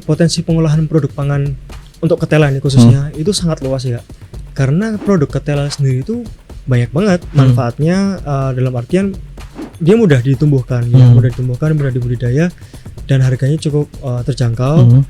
potensi pengolahan produk pangan untuk ketela ini khususnya itu sangat luas ya, karena produk ketela sendiri itu banyak banget manfaatnya, dalam artian dia mudah ditumbuhkan, mudah dibudidaya, dan harganya cukup terjangkau.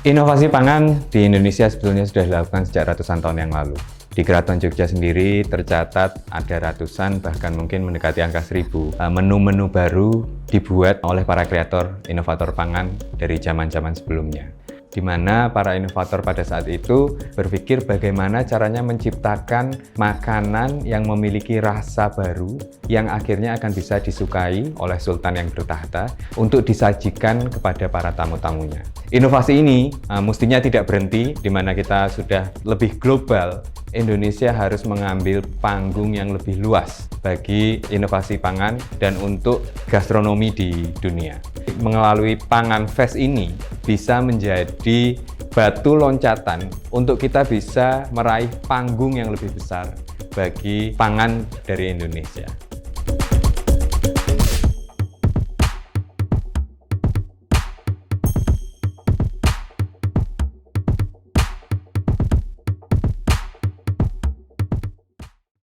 Inovasi pangan di Indonesia sebetulnya sudah dilakukan sejak ratusan tahun yang lalu. Di Keraton Jogja sendiri tercatat ada ratusan, bahkan mungkin mendekati angka 1000 menu-menu baru dibuat oleh para kreator inovator pangan dari zaman-zaman sebelumnya. Di mana para inovator pada saat itu berpikir bagaimana caranya menciptakan makanan yang memiliki rasa baru yang akhirnya akan bisa disukai oleh sultan yang bertahta untuk disajikan kepada para tamu-tamunya. Inovasi ini mestinya tidak berhenti, di mana kita sudah lebih global. Indonesia harus mengambil panggung yang lebih luas bagi inovasi pangan dan untuk gastronomi di dunia. Melalui Pangan Fest ini bisa menjadi batu loncatan untuk kita bisa meraih panggung yang lebih besar bagi pangan dari Indonesia.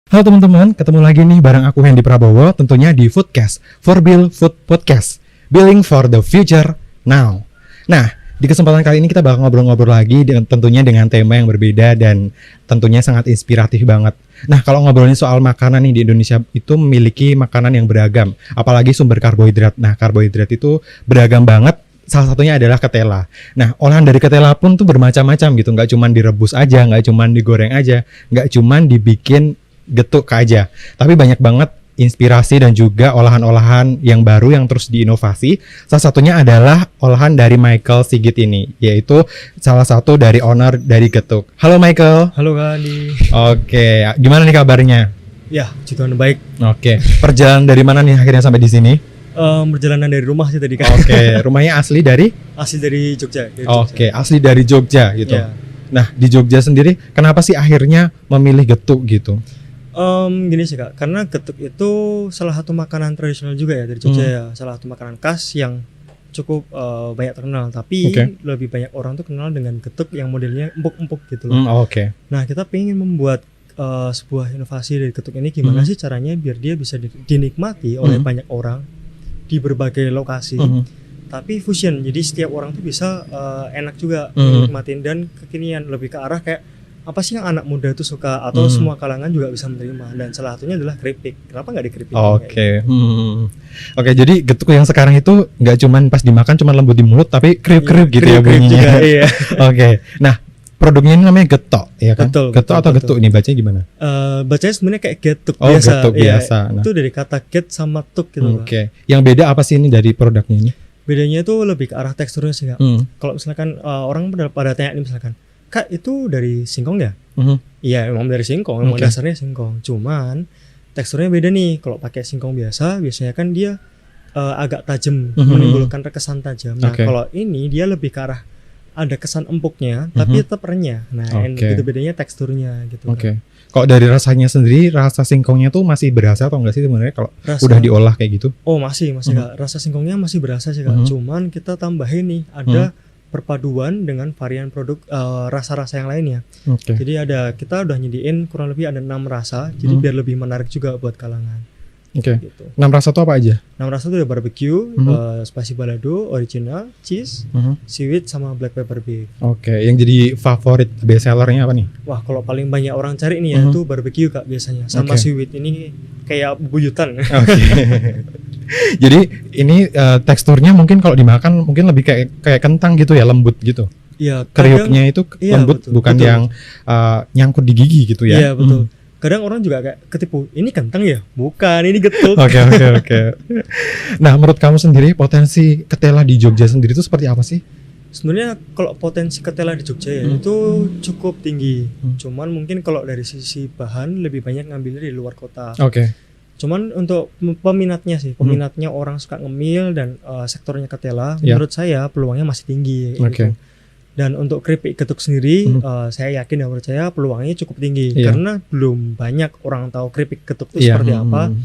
Halo teman-teman, ketemu lagi nih bareng aku Hendy Prabowo, tentunya di Foodcast, For Bill Food Podcast, Building for the Future Now. Nah, di kesempatan kali ini kita bakal ngobrol-ngobrol lagi tentunya dengan tema yang berbeda dan tentunya sangat inspiratif banget. Nah, kalau ngobrolin soal makanan nih, di Indonesia itu memiliki makanan yang beragam, apalagi sumber karbohidrat. Nah, karbohidrat itu beragam banget. Salah satunya adalah ketela. Nah, olahan dari ketela pun tuh bermacam-macam gitu, nggak cuma direbus aja, nggak cuma digoreng aja, nggak cuma dibikin getuk aja, tapi banyak banget inspirasi dan juga olahan-olahan yang baru yang terus diinovasi. Salah satunya adalah olahan dari Michael Sigit ini, yaitu salah satu dari owner dari Getuk. Halo Michael. Halo Kak Andi. Oke, gimana nih kabarnya? Ya, puji Tuhan baik. Oke, perjalanan dari mana nih akhirnya sampai di sini? Perjalanan dari rumah sih tadi Kak. Oke, rumahnya asli dari? Asli dari Jogja. Oke, asli dari Jogja gitu. Ya. Nah, di Jogja sendiri kenapa sih akhirnya memilih getuk gitu? Gini sih Kak, karena getuk itu salah satu makanan tradisional juga ya dari Jogja ya, salah satu makanan khas yang cukup banyak terkenal, tapi lebih banyak orang tuh kenal dengan getuk yang modelnya empuk-empuk gitu loh. Nah, kita pengen membuat sebuah inovasi dari getuk ini, gimana sih caranya biar dia bisa dinikmati oleh banyak orang di berbagai lokasi, tapi fusion, jadi setiap orang tuh bisa enak juga menikmatin, dan kekinian lebih ke arah kayak apa sih yang anak muda itu suka atau semua kalangan juga bisa menerima, dan salah satunya adalah keripik. Kenapa nggak dikeripik? Oke, jadi getuk yang sekarang itu nggak cuman pas dimakan cuman lembut di mulut, tapi kriuk-kriuk gitu ya bunyinya. Iya. Oke, nah produknya ini namanya getok, ya kan? Getok atau getuk ini bacanya gimana? Bacanya sebenarnya kayak getuk biasa. Getuk biasa. Nah. Itu dari kata get sama tuk gitu. Oke. Yang beda apa sih ini dari produknya ini? Bedanya itu lebih ke arah teksturnya sih Kak. Kalau misalkan orang pada tanya nih misalkan, Kak itu dari singkong ya? Iya, memang dari singkong, memang dasarnya singkong. Cuman teksturnya beda nih. Kalau pakai singkong biasanya kan dia agak tajam, menimbulkan kesan tajam. Nah, kalau ini dia lebih ke arah ada kesan empuknya, tapi tetap renyah. Nah, itu bedanya teksturnya gitu. Kalau dari rasanya sendiri, rasa singkongnya tuh masih berasa atau enggak sih sebenarnya kalau udah diolah kayak gitu? Oh, masih Kak. Rasa singkongnya masih berasa sih Kak. Cuman kita tambahin nih ada perpaduan dengan varian produk rasa-rasa yang lainnya. Jadi kita udah nyediain kurang lebih ada 6 rasa, jadi biar lebih menarik juga buat kalangan. Gitu. 6 rasa itu apa aja? 6 rasa itu ada barbecue, spicy balado, original, cheese, seaweed, sama black pepper beef. Yang jadi favorit best sellernya apa nih? Wah, kalau paling banyak orang cari nih ya itu barbecue Kak biasanya, sama seaweed ini kayak bubuyutan. Jadi ini teksturnya mungkin kalau dimakan mungkin lebih kayak kentang gitu ya, lembut gitu. Iya. Kriuknya itu lembut, bukan yang nyangkut di gigi gitu ya. Iya betul. Kadang orang juga kayak ketipu, ini kentang ya? Bukan, ini getuk. Oke. Nah, menurut kamu sendiri potensi ketela di Jogja sendiri itu seperti apa sih? Sebenarnya kalau potensi ketela di Jogja ya itu cukup tinggi. Cuman mungkin kalau dari sisi bahan lebih banyak ngambilnya di luar kota. Cuman untuk peminatnya orang suka ngemil dan sektornya ketela, menurut saya peluangnya masih tinggi. Gitu. Dan untuk keripik getuk sendiri, saya yakin dan menurut saya peluangnya cukup tinggi karena belum banyak orang tahu keripik getuk itu seperti apa.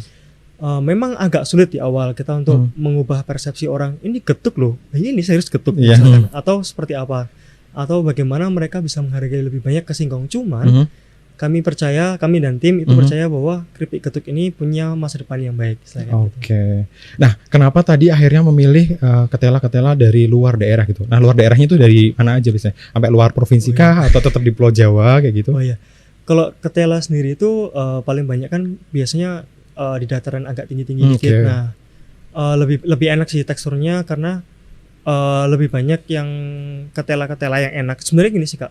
memang agak sulit di awal kita untuk mengubah persepsi orang, ini getuk loh, ini serius getuk Iya. misalkan, atau seperti apa, atau bagaimana mereka bisa menghargai lebih banyak kesingkong. Cuman kami dan tim itu percaya bahwa keripik getuk ini punya masa depan yang baik. Oke. Nah, kenapa tadi akhirnya memilih ketela-ketela dari luar daerah gitu? Nah, luar daerahnya itu dari mana aja biasanya? Sampai luar provinsi kah atau tetap di Pulau Jawa kayak gitu? Oh iya. Kalau ketela sendiri itu paling banyak kan biasanya di dataran agak tinggi-tinggi dikit. Nah, lebih enak sih teksturnya karena lebih banyak yang ketela-ketela yang enak. Sebenarnya gini sih Kak,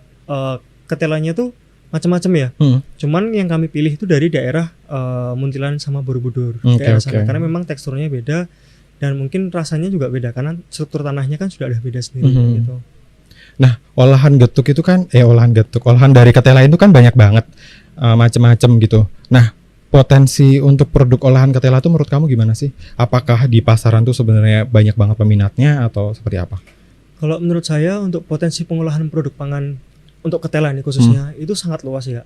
ketelanya tuh macam-macam ya. Cuman yang kami pilih itu dari daerah Muntilan sama Borobudur kayak sana, karena memang teksturnya beda dan mungkin rasanya juga beda karena struktur tanahnya kan sudah ada beda sendiri gitu. Nah, olahan getuk itu kan olahan dari ketela itu kan banyak banget macam-macam gitu. Nah, potensi untuk produk olahan ketela itu menurut kamu gimana sih? Apakah di pasaran tuh sebenarnya banyak banget peminatnya atau seperti apa? Kalau menurut saya untuk potensi pengolahan produk pangan untuk ketela nih khususnya itu sangat luas ya,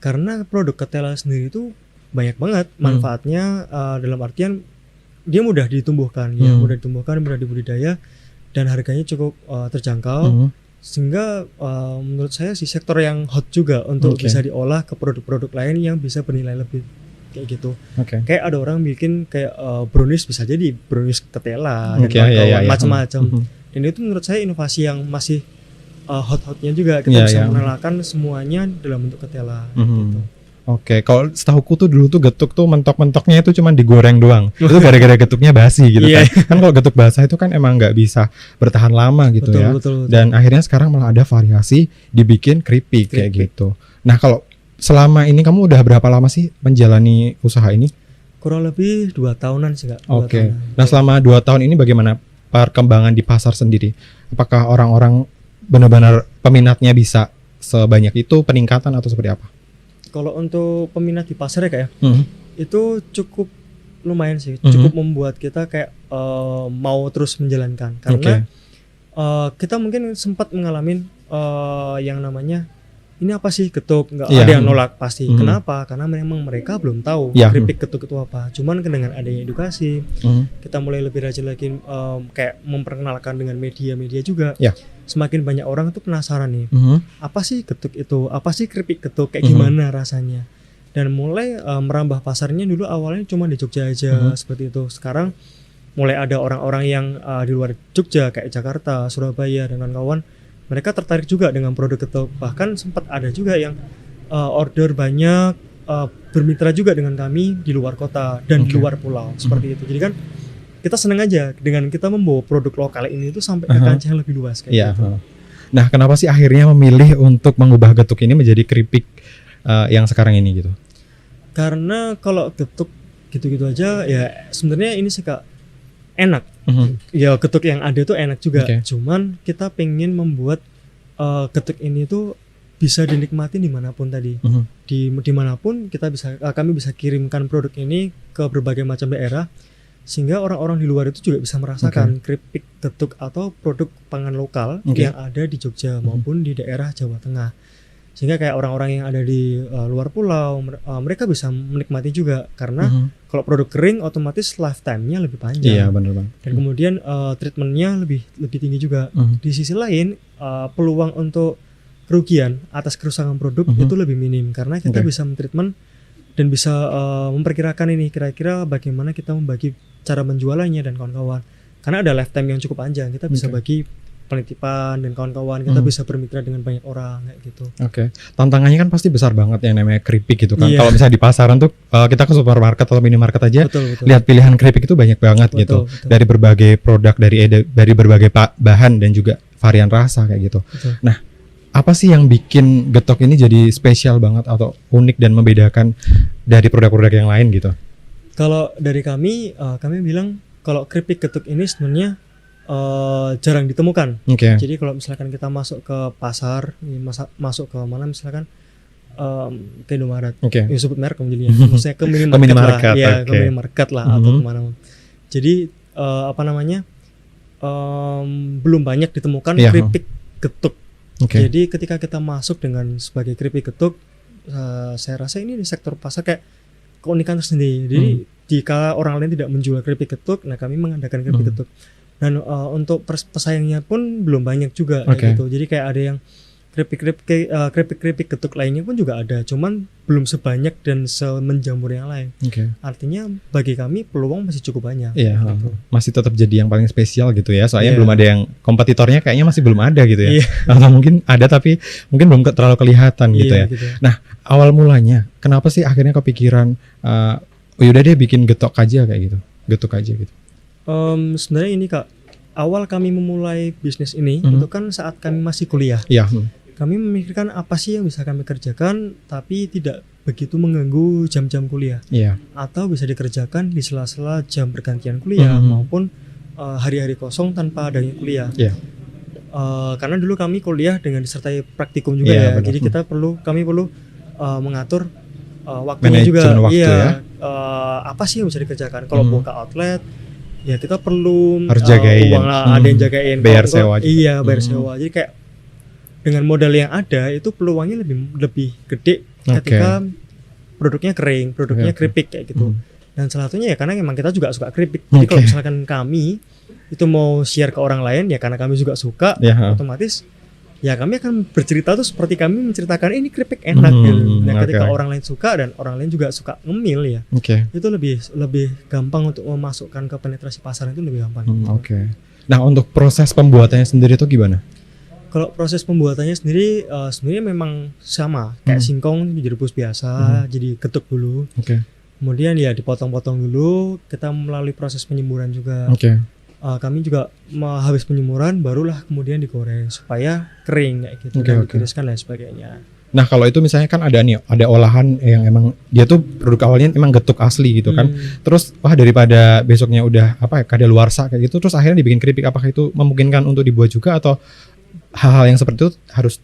karena produk ketela sendiri itu banyak banget manfaatnya, dalam artian dia mudah ditumbuhkan, mudah dibudidaya dan harganya cukup terjangkau, sehingga menurut saya sih sektor yang hot juga untuk bisa diolah ke produk-produk lain yang bisa bernilai lebih kayak gitu. Kayak ada orang bikin kayak brownies, bisa jadi brownies ketela dan macam-macam. Dan itu menurut saya inovasi yang masih hot-hotnya juga, kita bisa mengenalkan semuanya dalam bentuk ketela gitu. Kalau setahuku tuh dulu tuh getuk tuh mentok-mentoknya itu cuma digoreng doang. Itu gara-gara getuknya basi gitu kan. Kan kalau getuk basah itu kan emang nggak bisa bertahan lama gitu. Betul. Dan akhirnya sekarang malah ada variasi dibikin keripik kayak gitu. Nah, kalau selama ini kamu udah berapa lama sih menjalani usaha ini? Kurang lebih 2 tahunan sih Kak. Nah, selama 2 tahun ini bagaimana perkembangan di pasar sendiri? Apakah orang-orang benar-benar peminatnya bisa sebanyak itu, peningkatan atau seperti apa? Kalau untuk peminat di pasar ya Kak ya, itu cukup lumayan sih, cukup membuat kita kayak mau terus menjalankan, karena kita mungkin sempat mengalami yang namanya ini apa sih getuk, nggak ada yang nolak pasti. Kenapa? Karena memang mereka belum tahu keripik getuk itu apa. Cuman dengan adanya edukasi, kita mulai lebih rajin lagi kayak memperkenalkan dengan media-media juga. Semakin banyak orang tuh penasaran nih, apa sih getuk itu, apa sih keripik getuk, kayak gimana rasanya. Dan mulai merambah pasarnya. Dulu awalnya cuma di Jogja aja seperti itu. Sekarang mulai ada orang-orang yang di luar Jogja kayak Jakarta, Surabaya dan kawan-kawan. Mereka tertarik juga dengan produk getuk. Bahkan sempat ada juga yang order banyak, bermitra juga dengan kami di luar kota dan di luar pulau seperti itu. Jadi kan kita senang aja dengan kita membawa produk lokal ini tuh sampai ke kancah yang lebih luas kayak gitu. Nah, kenapa sih akhirnya memilih untuk mengubah getuk ini menjadi keripik yang sekarang ini gitu? Karena kalau getuk gitu-gitu aja ya sebenarnya ini sih Kak enak. Ya getuk yang ada tuh enak juga. Cuman kita pengen membuat getuk ini tuh bisa dinikmati dimanapun tadi. Dimanapun kami bisa kirimkan produk ini ke berbagai macam daerah, sehingga orang-orang di luar itu juga bisa merasakan keripik getuk atau produk pangan lokal yang ada di Jogja maupun di daerah Jawa Tengah. Sehingga kayak orang-orang yang ada di luar pulau, mereka bisa menikmati juga, karena kalau produk kering otomatis lifetime-nya lebih panjang. Iya, benar Bang. Dan kemudian treatment-nya lebih tinggi juga. Di sisi lain peluang untuk kerugian atas kerusakan produk itu lebih minim, karena kita bisa mentreatment dan bisa memperkirakan ini kira-kira bagaimana kita membagi cara menjualannya dan kawan-kawan. Karena ada lifetime yang cukup panjang, kita bisa bagi penitipan dan kawan-kawan, kita bisa bermitra dengan banyak orang kayak gitu. Tantangannya kan pasti besar banget yang namanya keripik gitu kan. Kalau misalnya di pasaran tuh kita ke supermarket atau minimarket aja, lihat pilihan keripik itu banyak banget gitu. Dari berbagai produk, dari berbagai bahan dan juga varian rasa kayak gitu. Nah, apa sih yang bikin getuk ini jadi spesial banget atau unik dan membedakan dari produk-produk yang lain gitu? Kalau dari kami bilang kalau keripik getuk ini sebenarnya jarang ditemukan. Jadi kalau misalkan kita masuk ke pasar, masuk ke mana misalkan ke Indomaret, ya sebut merek jadinya, maksudnya ke minimarket lah, ke minimarket lah atau kemana. Jadi belum banyak ditemukan keripik getuk. Jadi ketika kita masuk dengan sebagai keripik getuk, saya rasa ini di sektor pasar kayak keunikan tersendiri. Jadi jika orang lain tidak menjual keripik getuk, nah kami mengadakan keripik getuk. Dan untuk pesaingnya pun belum banyak juga kayak gitu. Jadi kayak ada yang keripik getuk lainnya pun juga ada, cuman belum sebanyak dan semenjamur yang lain. Artinya bagi kami peluang masih cukup banyak. Iya, gitu. Masih tetap jadi yang paling spesial gitu ya. Soalnya Iya. belum ada yang kompetitornya kayaknya masih belum ada gitu ya. Iya. Atau mungkin ada tapi mungkin belum terlalu kelihatan gitu Iya, ya. gitu. Nah, awal mulanya kenapa sih akhirnya kepikiran yaudah deh bikin getok aja kayak gitu. Getuk aja gitu. Sebenarnya ini Kak, awal kami memulai bisnis ini itu kan saat kami masih kuliah. Iya. Kami memikirkan apa sih yang bisa kami kerjakan tapi tidak begitu mengganggu jam-jam kuliah. Iya. Atau bisa dikerjakan di sela-sela jam pergantian kuliah maupun hari-hari kosong tanpa adanya kuliah. Iya. Karena dulu kami kuliah dengan disertai praktikum juga Iya, ya. benar. Jadi kami perlu mengatur waktunya juga. Manajemen waktu Iya. ya. Apa sih yang bisa dikerjakan? Kalau buka outlet, ya kita perlu Harus jagain. uang lah, ada yang jagain. Bayar Kalau sewa juga. Iya, bayar sewa. Jadi kayak dengan modal yang ada itu peluangnya lebih gede ketika produknya kering, produknya keripik kayak gitu. Dan salah satunya ya karena memang kita juga suka keripik. Jadi kalau misalkan kami itu mau share ke orang lain ya karena kami juga suka, otomatis ya kami akan bercerita tuh seperti kami menceritakan ini keripik enak gitu. Nah, ketika orang lain suka dan orang lain juga suka ngemil ya. Itu lebih gampang untuk memasukkan ke penetrasi pasar, itu lebih gampang. Nah, untuk proses pembuatannya sendiri itu gimana? Kalau proses pembuatannya sendiri sebenarnya memang sama kayak singkong direbus biasa, jadi getuk dulu. Kemudian ya dipotong-potong dulu, kita melalui proses penyemburan juga. Kami juga habis penyemuran barulah kemudian digoreng supaya kering kayak gitu dan ditiriskan dan sebagainya. Nah, kalau itu misalnya kan ada olahan yang emang dia tuh produk awalnya emang getuk asli gitu kan. Terus daripada besoknya udah kadaluarsa kayak gitu terus akhirnya dibikin keripik, apakah itu memungkinkan untuk dibuat juga atau hal-hal yang seperti itu harus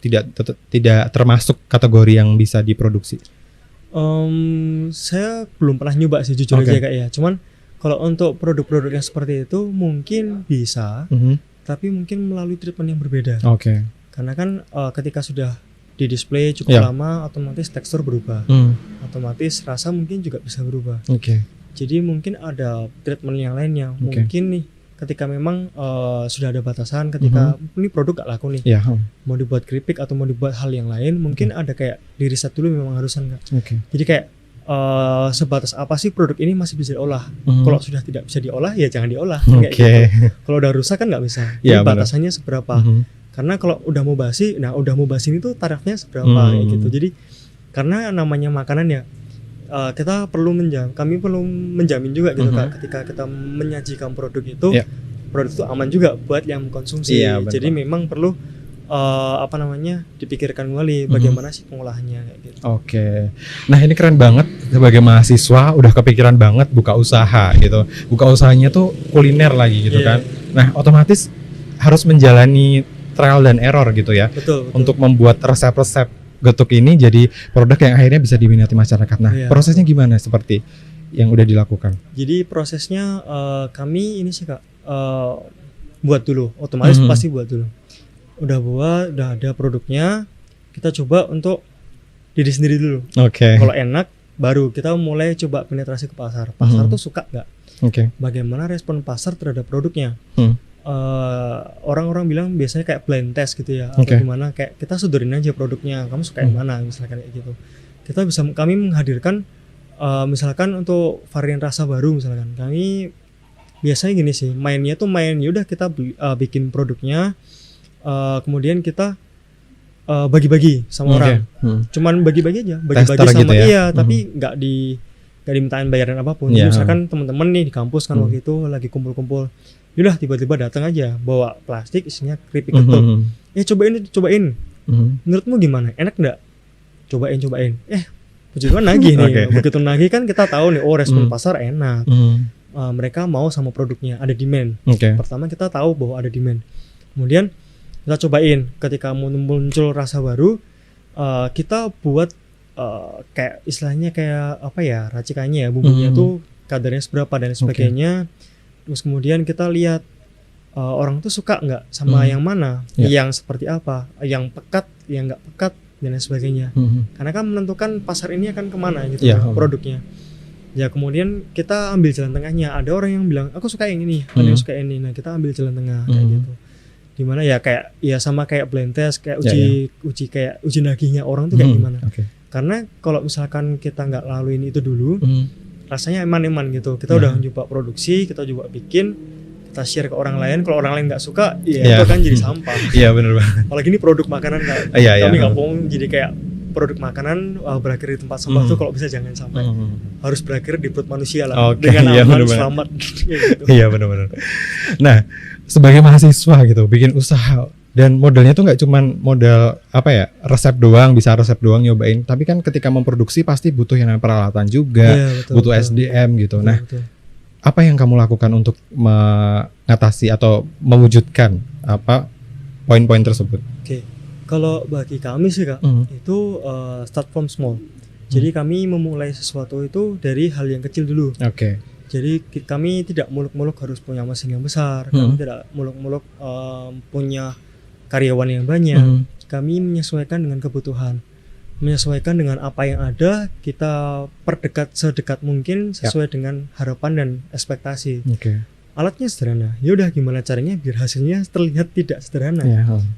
tidak termasuk kategori yang bisa diproduksi? Saya belum pernah nyoba sih jujur aja Kak ya. Cuman kalau untuk produk-produk yang seperti itu mungkin bisa, tapi mungkin melalui treatment yang berbeda. Karena kan ketika sudah di display cukup lama, otomatis tekstur berubah, otomatis rasa mungkin juga bisa berubah. Jadi mungkin ada treatment yang lainnya. Mungkin nih ketika memang sudah ada batasan, ketika ini produk gak laku nih, mau dibuat keripik atau mau dibuat hal yang lain, mungkin ada kayak di riset dulu memang harusan Kak. Jadi kayak sebatas apa sih produk ini masih bisa diolah. Kalau sudah tidak bisa diolah ya jangan diolah. Gitu. Kalau udah rusak kan nggak bisa. Jadi batasannya seberapa. Karena kalau udah mau basi, ini tuh tarafnya seberapa kayak gitu. Jadi karena namanya makanan ya kita perlu kami perlu menjamin juga gitu Kak, ketika kita menyajikan produk itu produk itu aman juga buat yang mengkonsumsi. Jadi memang perlu dipikirkan kembali bagaimana sih pengolahannya kayak gitu. Nah, ini keren banget, sebagai mahasiswa udah kepikiran banget buka usaha gitu. Buka usahanya tuh kuliner lagi gitu kan. Nah, otomatis harus menjalani trial dan error gitu ya. Betul. Untuk membuat resep-resep getuk ini jadi produk yang akhirnya bisa diminati masyarakat. Nah, prosesnya gimana seperti yang udah dilakukan? Jadi prosesnya kami ini sih Kak, buat dulu, otomatis pasti buat dulu. Udah ada produknya, kita coba untuk diri sendiri dulu. Kalau enak, baru kita mulai coba penetrasi ke pasar. Pasar tuh suka nggak? Bagaimana respon pasar terhadap produknya? Orang-orang bilang biasanya kayak blind test gitu ya, atau gimana, kayak kita sodorin aja produknya, kamu suka yang mana, misalkan kayak gitu. Kami menghadirkan misalkan untuk varian rasa baru, misalkan kami biasanya gini sih, mainnya udah kita bikin produknya, kemudian kita bagi-bagi sama orang, cuman bagi-bagi aja, bagi-bagi sama gitu ya? Tapi nggak dimintain bayaran apapun. Misalkan teman-teman nih di kampus kan waktu itu lagi kumpul-kumpul, yaudah tiba-tiba datang aja bawa plastik isinya keripik getuk. Cobain. Menurutmu gimana? Enak nggak? Cobain. Puji Tuhan nagih nih. Begitu nagih kan kita tahu nih, respon pasar enak. Mereka mau sama produknya, ada demand. Pertama kita tahu bahwa ada demand. Kemudian kita cobain, ketika muncul rasa baru, kita buat kayak istilahnya kayak racikannya ya, bumbunya tuh kadarnya seberapa dan sebagainya. Terus kemudian kita lihat orang tuh suka nggak sama yang mana, yang seperti apa, yang pekat, yang nggak pekat dan lain sebagainya. Karena kan menentukan pasar ini akan kemana gitu produknya. Ya kemudian kita ambil jalan tengahnya. Ada orang yang bilang aku suka yang ini, ada yang suka yang ini. Nah kita ambil jalan tengah kayak gitu. Dimana ya kayak ya sama kayak blind test, kayak uji kayak uji nagihnya orang tuh kayak gimana. Karena kalau misalkan kita nggak laluin itu dulu, rasanya eman-eman gitu. Kita udah nyoba produksi, kita coba bikin, kita share ke orang lain. Kalau orang lain nggak suka, ya itu kan jadi sampah. Iya benar banget. Apalagi ini produk makanan kan. Kami nggak mau jadi kayak produk makanan berakhir di tempat sampah tuh kalau bisa jangan sampai harus berakhir di perut manusia lah dengan aman selamat. Gitu. Iya benar-benar. Nah sebagai mahasiswa gitu bikin usaha dan modalnya tuh nggak cuman modal apa ya resep doang, bisa resep doang nyobain, tapi kan ketika memproduksi pasti butuh yang namanya peralatan juga, butuh SDM gitu. Nah apa yang kamu lakukan untuk mengatasi atau mewujudkan apa poin-poin tersebut? Kalau bagi kami sih Kak, itu start from small. Jadi kami memulai sesuatu itu dari hal yang kecil dulu. Jadi kami tidak muluk-muluk harus punya mesin yang besar, kami tidak muluk-muluk punya karyawan yang banyak. Kami menyesuaikan dengan kebutuhan, menyesuaikan dengan apa yang ada, kita perdekat sedekat mungkin sesuai dengan harapan dan ekspektasi. Alatnya sederhana, ya udah gimana caranya biar hasilnya terlihat tidak sederhana,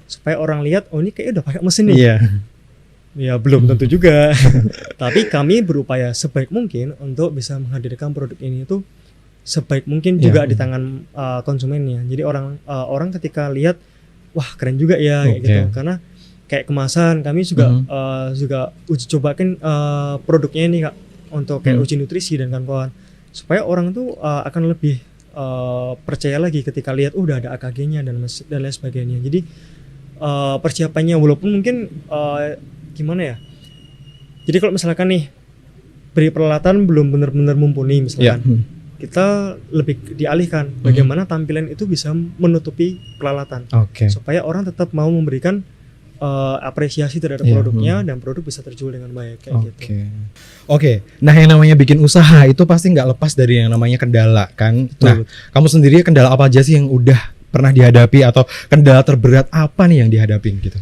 supaya orang lihat oh ini kayaknya udah pakai mesin nih. Ya belum tentu juga, tapi kami berupaya sebaik mungkin untuk bisa menghadirkan produk ini itu sebaik mungkin juga di tangan konsumennya. Jadi orang ketika lihat wah keren juga ya kayak gitu, karena kayak kemasan kami juga juga uji cobakan produknya ini Kak untuk kayak uji nutrisi dan kawan-kawan, supaya orang tuh akan lebih percaya lagi ketika lihat udah ada AKG-nya dan lain sebagainya. Jadi persiapannya walaupun mungkin gimana ya, jadi kalau misalkan nih beri peralatan belum benar-benar mumpuni misalkan, kita lebih dialihkan bagaimana tampilan itu bisa menutupi peralatan, supaya orang tetap mau memberikan apresiasi terhadap produknya dan produk bisa terjual dengan baik kayak gitu. Nah yang namanya bikin usaha itu pasti nggak lepas dari yang namanya kendala kan. Nah kamu sendiri kendala apa aja sih yang udah pernah dihadapi atau kendala terberat apa nih yang dihadapin gitu?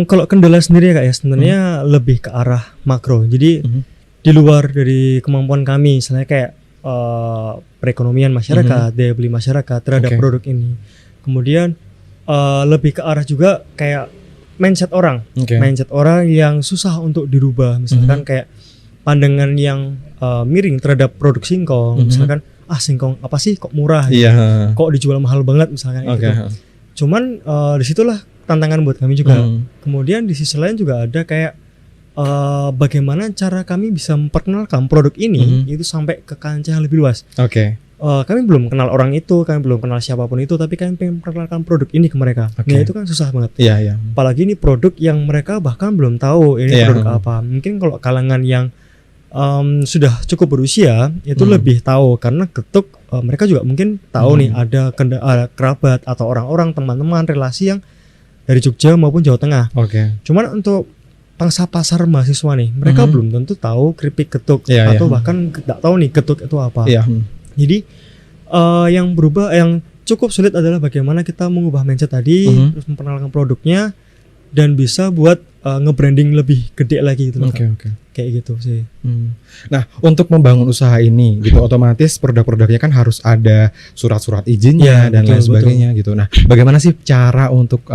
Kalau kendala sendiri ya Kak ya sebenarnya lebih ke arah makro. Jadi di luar dari kemampuan kami, misalnya kayak perekonomian masyarakat, daya beli masyarakat terhadap produk ini. Kemudian lebih ke arah juga kayak mindset orang, mindset orang yang susah untuk dirubah. Misalkan kayak pandangan yang miring terhadap produk singkong. Misalkan singkong apa sih kok murah, kok dijual mahal banget misalkan gitu. Cuman disitulah tantangan buat kami juga. Kemudian di sisi lain juga ada kayak bagaimana cara kami bisa memperkenalkan produk ini itu sampai ke kancah yang lebih luas. Kami belum kenal orang itu, kami belum kenal siapapun itu, tapi kami pengen memperkenalkan produk ini ke mereka. Nah itu kan susah banget. Apalagi ini produk yang mereka bahkan belum tahu ini produk apa. Mungkin kalau kalangan yang sudah cukup berusia itu lebih tahu, karena getuk mereka juga mungkin tahu nih ada kerabat atau orang-orang, teman-teman, relasi yang dari Jogja maupun Jawa Tengah. Cuman untuk pangsa pasar mahasiswa nih, mereka belum tentu tahu keripik getuk atau bahkan tidak tahu nih getuk itu apa. Jadi yang berubah, yang cukup sulit adalah bagaimana kita mengubah mindset tadi, terus memperkenalkan produknya dan bisa buat nge-branding lebih gede lagi gitu. Kayak gitu sih. Nah, untuk membangun usaha ini gitu, otomatis produk-produknya kan harus ada surat-surat izinnya dan lain sebagainya gitu. Nah, bagaimana sih cara untuk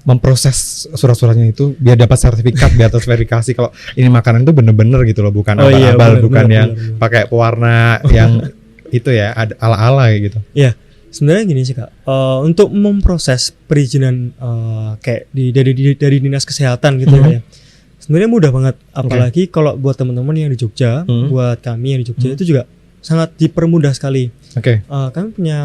memproses surat-suratnya itu biar dapat sertifikat di atas verifikasi kalau ini makanan itu bener-bener gitu loh, bukan abal-abal, bukan yang pakai pewarna yang itu ya ala-ala gitu. Iya, sebenarnya gini sih Kak, untuk memproses perizinan kayak dari dinas kesehatan gitu ya, sebenarnya mudah banget. Apalagi kalau buat teman-teman yang di Jogja, buat kami yang di Jogja itu juga sangat dipermudah sekali. Kami punya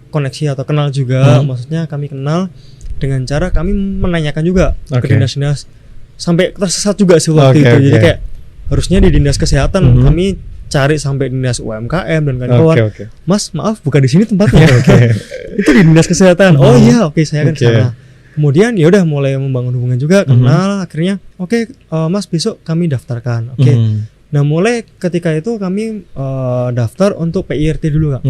koneksi atau kenal juga, maksudnya kami kenal dengan cara kami menanyakan juga ke dinas-dinas, sampai tersesat juga sih waktu itu. Jadi kayak harusnya di dinas kesehatan kami cari sampai dinas UMKM dan kawan-kawan. Mas maaf bukan di sini tempatnya. Itu di dinas kesehatan. Saya kan sana. Kemudian ya udah mulai membangun hubungan juga, kenal, akhirnya Mas besok kami daftarkan. Nah mulai ketika itu kami daftar untuk PIRT dulu Kak.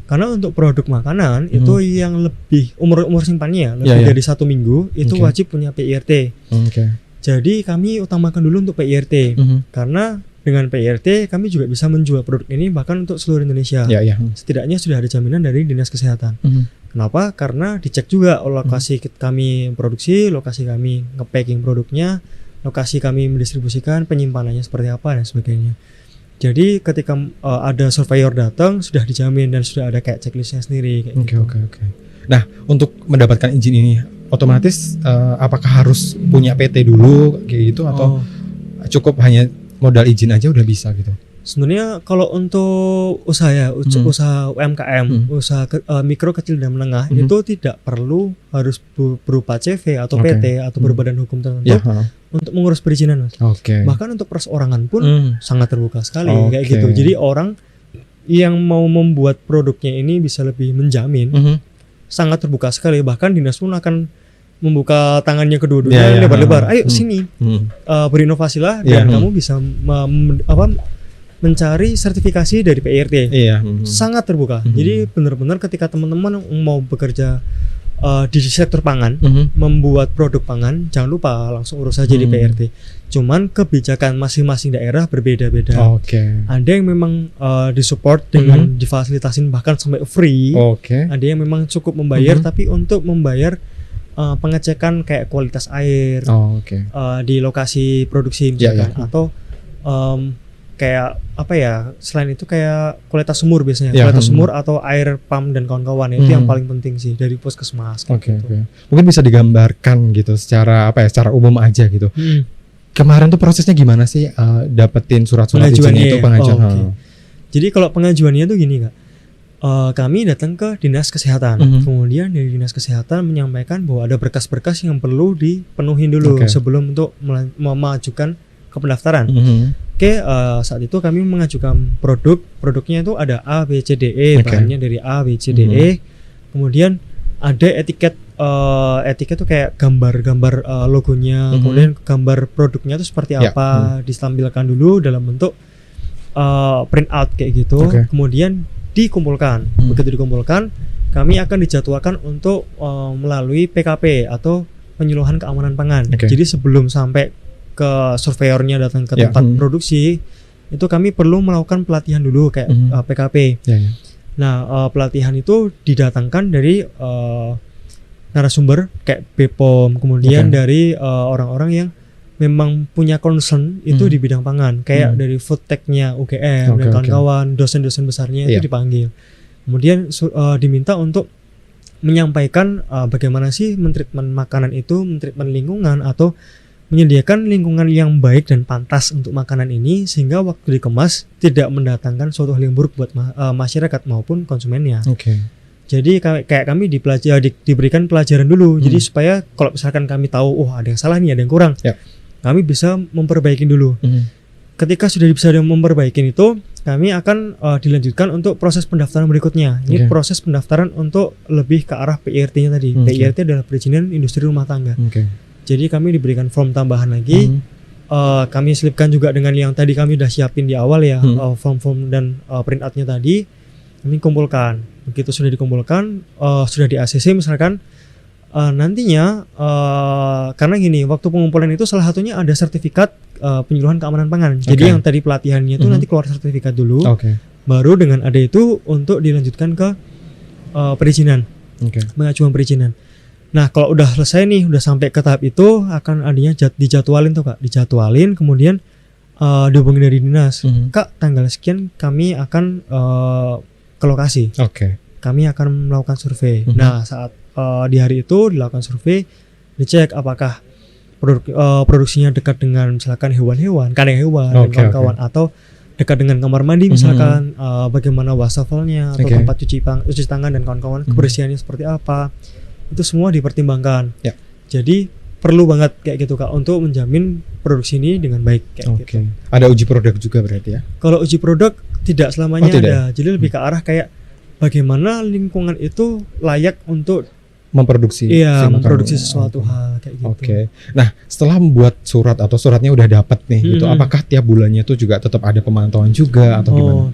Karena untuk produk makanan itu yang lebih umur simpannya lebih dari 1 minggu itu wajib punya PIRT. Jadi kami utamakan dulu untuk PIRT karena dengan PIRT kami juga bisa menjual produk ini bahkan untuk seluruh Indonesia. Setidaknya sudah ada jaminan dari Dinas Kesehatan. Kenapa? Karena dicek juga lokasi kami produksi, lokasi kami nge-packing produknya, lokasi kami mendistribusikan, penyimpanannya seperti apa dan sebagainya. Jadi ketika ada surveyor datang sudah dijamin dan sudah ada kayak checklistnya sendiri kayak gitu. Oke. Nah, untuk mendapatkan izin ini otomatis apakah harus punya PT dulu kayak gitu atau cukup hanya modal izin aja udah bisa gitu? Sebenarnya kalau untuk usaha usaha UMKM, usaha mikro kecil dan menengah itu tidak perlu harus berupa CV atau PT atau berbadan hukum tertentu untuk mengurus perizinan, Mas. Bahkan untuk perseorangan pun sangat terbuka sekali kayak gitu. Jadi orang yang mau membuat produknya ini bisa lebih menjamin sangat terbuka sekali. Bahkan dinas pun akan membuka tangannya kedua-duanya lebar-lebar. Ayo sini, berinovasilah dan kamu bisa mencari sertifikasi dari PIRT. Sangat terbuka. Jadi benar-benar ketika teman-teman mau bekerja di sektor pangan, membuat produk pangan, jangan lupa langsung urus saja di PIRT. Cuman kebijakan masing-masing daerah berbeda-beda. Ada yang memang disupport dengan difasilitasin bahkan sampai free. Ada yang memang cukup membayar, tapi untuk membayar pengecekan kayak kualitas air di lokasi produksi misalkan, atau kayak apa ya, selain itu kayak kualitas sumur biasanya, kualitas sumur atau air pump dan kawan-kawan itu yang paling penting sih dari puskesmas. Gitu. Mungkin bisa digambarkan gitu secara secara umum aja gitu. Kemarin tuh prosesnya gimana sih dapetin surat-surat izin itu pengajuan? Jadi kalau pengajuannya tuh gini Kak, kami datang ke Dinas Kesehatan, kemudian dari Dinas Kesehatan menyampaikan bahwa ada berkas-berkas yang perlu dipenuhi dulu sebelum untuk memajukan ke pendaftaran. Saat itu kami mengajukan produknya itu ada A, B, C, D, E, bahannya dari A, B, C, D, E. Kemudian ada etiket itu kayak gambar logonya, kemudian gambar produknya itu seperti apa, ditampilkan dulu dalam bentuk print out kayak gitu. Kemudian dikumpulkan. Begitu dikumpulkan, kami akan dijadwalkan untuk melalui PKP atau penyuluhan keamanan pangan. Jadi sebelum sampai ke surveyornya datang ke tempat produksi, itu kami perlu melakukan pelatihan dulu kayak PKP. Nah, pelatihan itu didatangkan dari narasumber kayak BPOM, kemudian dari orang-orang yang memang punya concern itu di bidang pangan, kayak dari food tech-nya UGM dan kawan-kawan, dosen-dosen besarnya itu dipanggil. Kemudian diminta untuk menyampaikan bagaimana sih mentreatment makanan itu, mentreatment lingkungan atau menyediakan lingkungan yang baik dan pantas untuk makanan ini sehingga waktu dikemas tidak mendatangkan suatu hal yang buruk buat masyarakat maupun konsumennya. Jadi kayak kami diberikan pelajaran dulu. Jadi supaya kalau misalkan kami tahu ada yang salah nih, ada yang kurang, kami bisa memperbaiki dulu. Ketika sudah bisa memperbaiki itu, kami akan dilanjutkan untuk proses pendaftaran berikutnya. Ini proses pendaftaran untuk lebih ke arah PIRT-nya tadi. PIRT adalah perizinan industri rumah tangga. Jadi kami diberikan form tambahan lagi. Kami selipkan juga dengan yang tadi kami udah siapin di awal ya, form-form dan print out-nya tadi. Kami kumpulkan. Begitu sudah dikumpulkan, sudah di ACC misalkan, nantinya karena gini, waktu pengumpulan itu salah satunya ada sertifikat penyuluhan keamanan pangan. Jadi yang tadi pelatihannya itu nanti keluar sertifikat dulu. Baru dengan ada itu untuk dilanjutkan ke perizinan, pengajuan perizinan. Nah, kalau udah selesai nih, udah sampai ke tahap itu, akan adanya dijadwalin tuh Kak, dijadwalin, kemudian dihubungi dari dinas. Kak, tanggal sekian kami akan ke lokasi. Kami akan melakukan survei. Nah, saat di hari itu dilakukan survei, dicek apakah produksinya dekat dengan misalkan hewan-hewan, kandang hewan dan kawan-kawan, atau dekat dengan kamar mandi misalkan, bagaimana wastafelnya atau tempat cuci tangan dan kawan-kawan, kebersihannya seperti apa. Itu semua dipertimbangkan. Jadi perlu banget kayak gitu Kak untuk menjamin produksi ini dengan baik kayak gitu. Ada uji produk juga berarti ya? Kalau uji produk tidak selamanya ada. Jadi lebih ke arah kayak bagaimana lingkungan itu layak untuk memproduksi sesuatu hal kayak gitu. Nah, setelah membuat surat atau suratnya udah dapat nih gitu, apakah tiap bulannya itu juga tetap ada pemantauan juga atau gimana?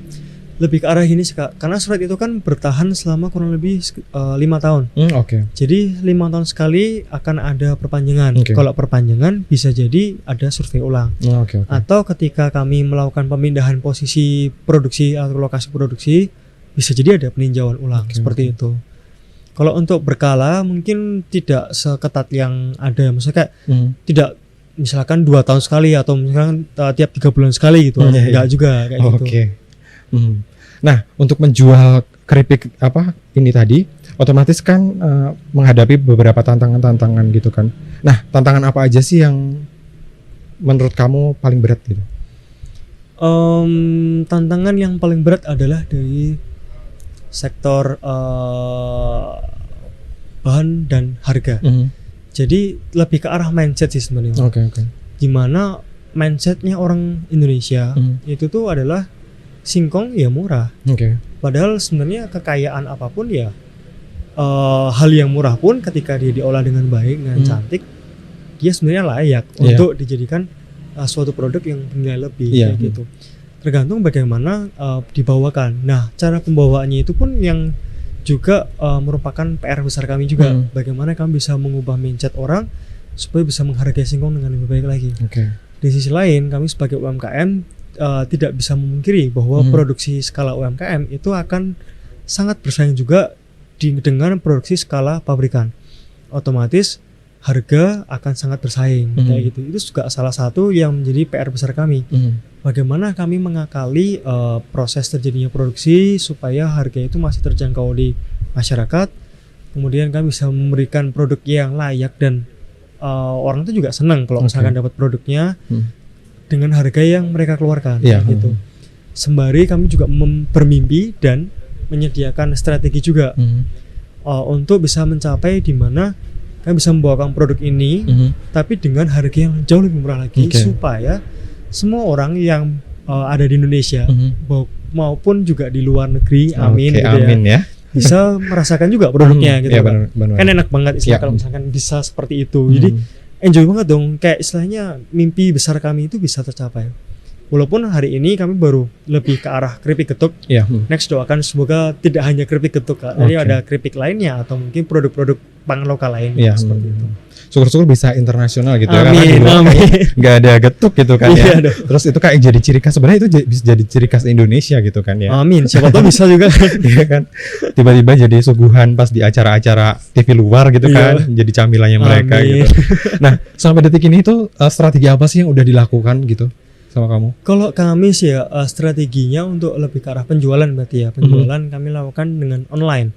Lebih ke arah ini sih Kak, karena surat itu kan bertahan selama kurang lebih 5 tahun. Oke. Jadi 5 tahun sekali akan ada perpanjangan. Oke. Kalau perpanjangan bisa jadi ada survei ulang. Oke. Atau ketika kami melakukan pemindahan posisi produksi atau lokasi produksi, bisa jadi ada peninjauan ulang seperti itu. Kalau untuk berkala mungkin tidak seketat yang ada, maksudnya kayak tidak misalkan 2 tahun sekali atau misalkan tiap 3 bulan sekali gitu. Enggak juga kayak gitu. Oke. Nah, untuk menjual keripik ini tadi, otomatis kan menghadapi beberapa tantangan-tantangan gitu kan. Nah, tantangan apa aja sih yang menurut kamu paling berat gitu? Tantangan yang paling berat adalah dari sektor bahan dan harga. Jadi lebih ke arah mindset sih sebenarnya. Oke. Gimana mindsetnya orang Indonesia itu tuh adalah singkong ya murah. Padahal sebenarnya kekayaan apapun ya hal yang murah pun ketika dia diolah dengan baik, dengan cantik, dia sebenarnya layak untuk dijadikan suatu produk yang bernilai lebih kayak gitu. Tergantung bagaimana dibawakan. Nah, cara pembawaannya itu pun yang juga merupakan PR besar kami juga. Bagaimana kami bisa mengubah mindset orang supaya bisa menghargai singkong dengan lebih baik lagi. Di sisi lain, kami sebagai UMKM tidak bisa memungkiri bahwa produksi skala UMKM itu akan sangat bersaing juga dengan produksi skala pabrikan. Otomatis harga akan sangat bersaing kayak gitu. Itu juga salah satu yang menjadi PR besar kami. Bagaimana kami mengakali proses terjadinya produksi supaya harga itu masih terjangkau di masyarakat. Kemudian kami bisa memberikan produk yang layak dan orang itu juga senang kalau misalkan dapat produknya dengan harga yang mereka keluarkan gitu. Sembari kami juga bermimpi dan menyediakan strategi juga untuk bisa mencapai di mana kami bisa membawakan produk ini tapi dengan harga yang jauh lebih murah lagi supaya semua orang yang ada di Indonesia maupun juga di luar negeri amin ya bisa merasakan juga produknya gitu kan. Kan enak banget kalau misalkan bisa seperti itu. Jadi enjoy banget dong, kayak istilahnya mimpi besar kami itu bisa tercapai. Walaupun hari ini kami baru lebih ke arah keripik getuk. Next doakan semoga tidak hanya keripik getuk, jadi ada keripik lainnya atau mungkin produk-produk pangan lokal lainnya seperti itu. Syukur-syukur bisa internasional gitu ya, amin. Nggak ada getuk gitu kan ya. Terus itu kayak jadi ciri khas, sebenarnya itu bisa jadi ciri khas Indonesia gitu kan ya. Amin, siapa tahu bisa juga. Iya kan, tiba-tiba jadi suguhan pas di acara-acara TV luar gitu kan, jadi camilannya mereka gitu. Nah, sampai detik ini tuh strategi apa sih yang udah dilakukan gitu sama kamu? Kalau kami sih ya strateginya untuk lebih ke arah penjualan berarti ya. Penjualan kami lakukan dengan online.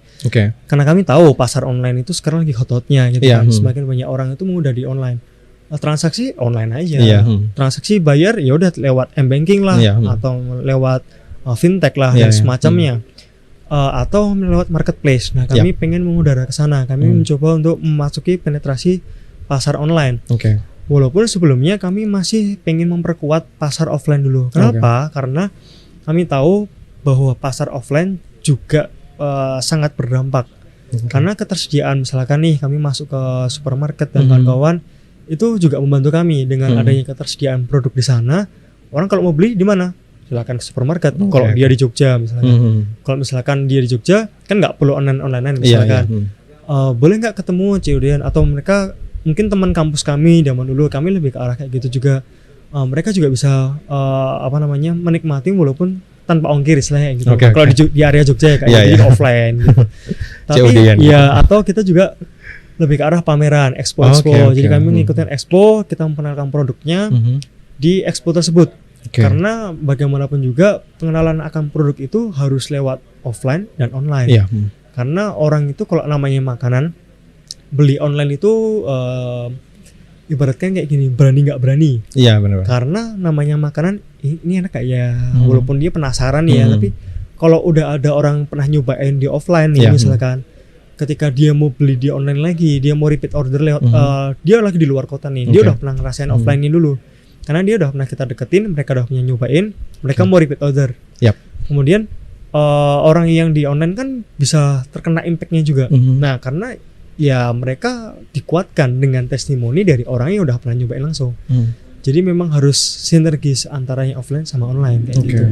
Karena kami tahu pasar online itu sekarang lagi hot-hotnya gitu kan. Semakin banyak orang itu mudah di online. Transaksi online aja. Transaksi bayar ya udah lewat m-banking lah atau lewat fintech lah dan semacamnya. Atau lewat marketplace. Nah, kami pengen mengudara ke sana. Kami mencoba untuk memasuki penetrasi pasar online. Walaupun sebelumnya kami masih pengen memperkuat pasar offline dulu. Kenapa? Karena kami tahu bahwa pasar offline juga sangat berdampak. Karena ketersediaan misalkan nih kami masuk ke supermarket dan kawan-kawan itu juga membantu kami dengan adanya ketersediaan produk di sana. Orang kalau mau beli di mana? Silakan ke supermarket. Kalau dia di Jogja misalkan. Kalau misalkan dia di Jogja kan nggak perlu online misalkan. Boleh nggak ketemu COD-an atau mereka mungkin teman kampus kami zaman dulu, kami lebih ke arah kayak gitu juga. Mereka juga bisa menikmati walaupun tanpa ongkir istilahnya gitu. Kalau di area Jogja ya kayak jadi offline gitu. Tapi ya atau kita juga lebih ke arah pameran, expo. Jadi kami mengikuti expo, kita memperkenalkan produknya di expo tersebut. Karena bagaimanapun juga pengenalan akan produk itu harus lewat offline dan online. Karena orang itu kalau namanya makanan beli online itu ibaratkan kayak gini, berani nggak berani. Benar. Karena namanya makanan ini enak kayak walaupun dia penasaran ya, tapi kalau udah ada orang pernah nyobain di offline nih misalkan, ketika dia mau beli di online lagi, dia mau repeat order lewat dia lagi di luar kota nih, dia udah pernah ngerasain offline ini dulu. Karena dia udah pernah kita deketin, mereka udah punya nyobain, mereka mau repeat order. Kemudian orang yang di online kan bisa terkena impactnya juga. Nah, karena ya mereka dikuatkan dengan testimoni dari orang yang udah pernah nyobain langsung. Jadi memang harus sinergis antara yang offline sama online kayak Oke. gitu.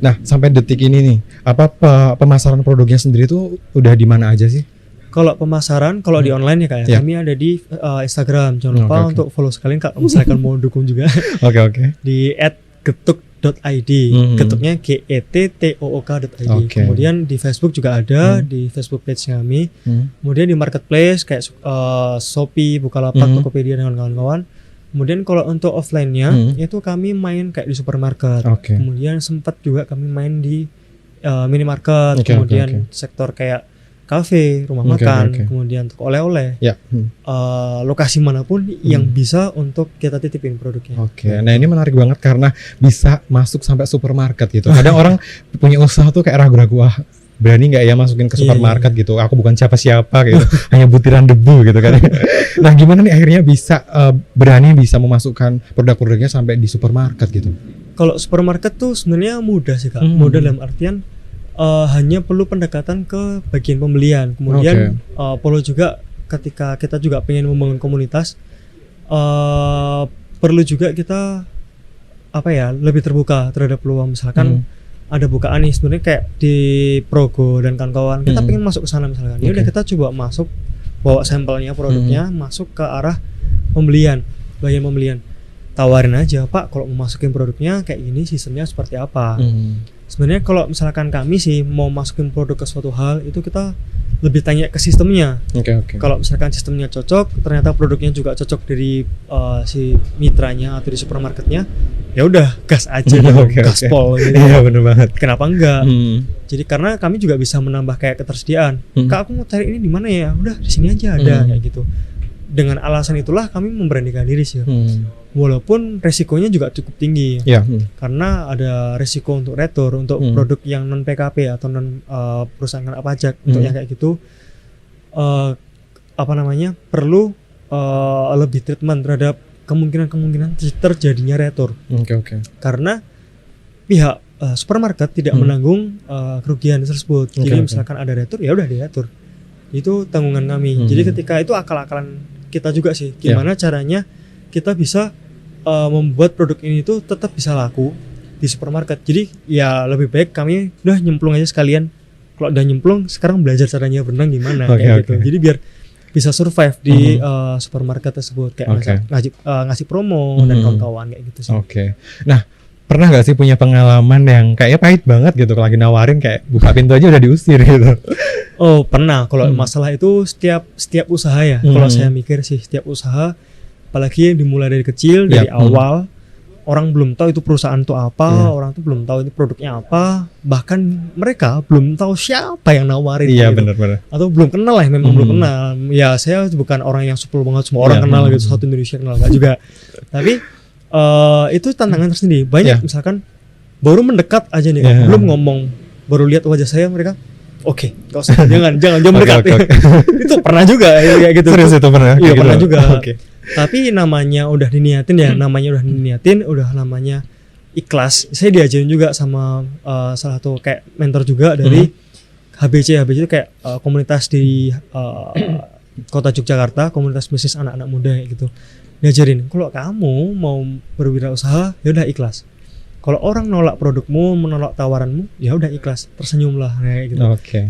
Nah, sampai detik ini nih, apa pemasaran produknya sendiri tuh udah di mana aja sih? Kalau pemasaran, kalau di online ya Kak ya, Ya. kami ada di Instagram. Jangan lupa Oke. untuk follow sekalian Kak, misalkan mau dukung juga Oke. di @getuk.id. Getuknya GETTOOK.id. Oke. Kemudian di Facebook juga ada, di Facebook page kami. Kemudian di marketplace kayak Shopee, Bukalapak, Tokopedia dan kawan-kawan. Kemudian kalau untuk offline-nya itu kami main kayak di supermarket. Oke. Kemudian sempat juga kami main di minimarket. Oke, Kemudian sektor kayak kafe, rumah Oke, makan, oke. kemudian toko oleh-oleh. Ya. Lokasi manapun yang bisa untuk kita titipin produknya. Oke. Nah, ini menarik banget karena bisa masuk sampai supermarket gitu. Kadang orang punya usaha tuh kayak ragu-ragu, berani nggak ya masukin ke Iya, supermarket gitu? Aku bukan siapa-siapa gitu, hanya butiran debu gitu kan. Nah, gimana nih akhirnya bisa berani bisa memasukkan produk-produknya sampai di supermarket gitu? Kalau supermarket tuh sebenarnya mudah sih Kak. Mudah dalam artian hanya perlu pendekatan ke bagian pembelian. Kemudian perlu juga ketika kita juga pengen membangun komunitas, perlu juga kita lebih terbuka terhadap peluang. Misalkan ada bukaan nih sebenarnya kayak di Progo dan kawan-kawan, kita pengen masuk ke sana misalkan. Ya udah kita coba masuk, bawa sampelnya produknya masuk ke arah pembelian, bagian pembelian. Tawarin aja, Pak, kalau mau masukin produknya kayak gini, sistemnya seperti apa. Sebenarnya kalau misalkan kami sih mau masukin produk ke suatu hal, itu kita lebih tanya ke sistemnya. Oke. Kalau misalkan sistemnya cocok, ternyata produknya juga cocok dari si mitranya atau di supermarketnya, ya udah gas aja dong, gaspol gitu. Iya, bener banget. Kenapa enggak? Jadi karena kami juga bisa menambah kayak ketersediaan. Kak, aku mau cari ini di mana ya? Udah di sini aja ada kayak gitu. Dengan alasan itulah kami memberanikan diri sih. Walaupun resikonya juga cukup tinggi. Ya. Karena ada resiko untuk retur, untuk produk yang non PKP atau non perusahaan kena pajak, untuk yang kayak gitu perlu lebih treatment terhadap kemungkinan terjadinya retur. Oke. Karena pihak supermarket tidak menanggung kerugian tersebut. Jadi misalkan ada retur, ya udah diatur. Itu tanggungan kami. Jadi ketika itu akal-akalan kita juga sih. Gimana caranya kita bisa membuat produk ini tuh tetap bisa laku di supermarket. Jadi ya lebih baik kami udah nyemplung aja sekalian. Kalau udah nyemplung, sekarang belajar caranya berenang gimana kayak gitu. Jadi biar bisa survive di supermarket tersebut, kayak ngasih promo dan kawan-kawan kayak gitu sih. Oke. Nah, pernah nggak sih punya pengalaman yang kayaknya pahit banget gitu, kalau lagi nawarin kayak buka pintu aja udah diusir gitu? Oh, pernah. Kalau masalah itu setiap usaha ya. Kalau saya mikir sih setiap usaha, apalagi yang dimulai dari kecil, dari awal, orang belum tahu itu perusahaan itu apa, orang tuh belum tahu itu produknya apa, bahkan mereka belum tahu siapa yang nawarin. Iya, gitu. benar. Atau belum kenal lah, memang belum kenal. Ya saya bukan orang yang supel banget semua orang kenal gitu, satu Indonesia kenal, enggak juga. Tapi itu tantangan tersendiri. Banyak misalkan baru mendekat aja nih, belum ngomong, baru lihat wajah saya mereka. Oke, kau jangan mendekat. Itu pernah juga kayak gitu. Serius itu pernah? Iya, gitu. pernah juga. Oke. Tapi namanya udah diniatin ya, udah namanya ikhlas. Saya diajarin juga sama salah satu kayak mentor juga dari HBC itu kayak komunitas di kota Yogyakarta, komunitas bisnis anak-anak muda kayak gitu. Diajarin, kalau kamu mau berwirausaha, ya udah ikhlas. Kalau orang nolak produkmu, menolak tawaranmu, ya udah ikhlas, tersenyumlah kayak gitu.